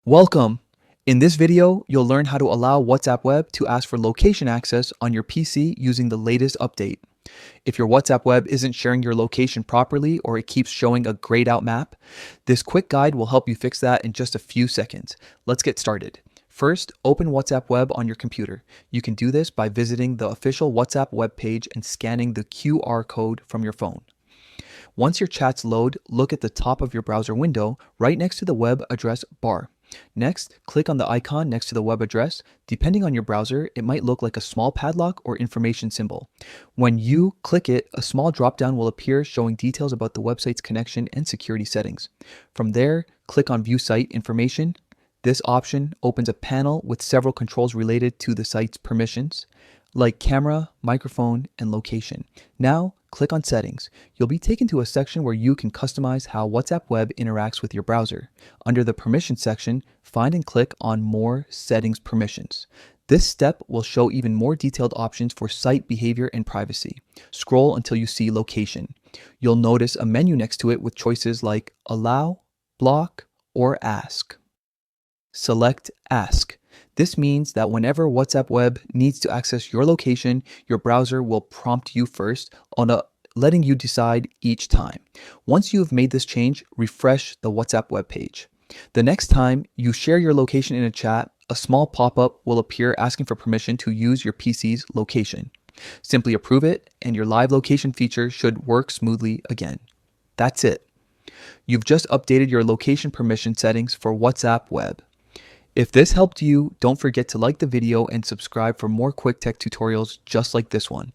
Welcome! In this video, you'll learn how to allow WhatsApp Web to ask for location access on your PC using the latest update. If your WhatsApp Web isn't sharing your location properly or it keeps showing a grayed out map, this quick guide will help you fix that in just a few seconds. Let's get started. First, open WhatsApp Web on your computer. You can do this by visiting the official WhatsApp web page and scanning the QR code from your phone. Once your chats load, look at the top of your browser window right next to the web address bar. Next, click on the icon next to the web address. Depending on your browser, it might look like a small padlock or information symbol. When you click it, a small drop-down will appear showing details about the website's connection and security settings. From there, click on View Site Information. This option opens a panel with several controls related to the site's permissions, like camera, microphone, and location. Now, click on Settings. You'll be taken to a section where you can customize how WhatsApp Web interacts with your browser. Under the Permissions section, find and click on More Settings Permissions. This step will show even more detailed options for site behavior and privacy. Scroll until you see Location. You'll notice a menu next to it with choices like Allow, Block, or Ask. Select Ask. This means that whenever WhatsApp Web needs to access your location, your browser will prompt you first, letting you decide each time. Once you have made this change, refresh the WhatsApp web page. The next time you share your location in a chat, a small pop-up will appear asking for permission to use your PC's location. Simply approve it, and your live location feature should work smoothly again. That's it. You've just updated your location permission settings for WhatsApp Web. If this helped you, don't forget to like the video and subscribe for more quick tech tutorials just like this one.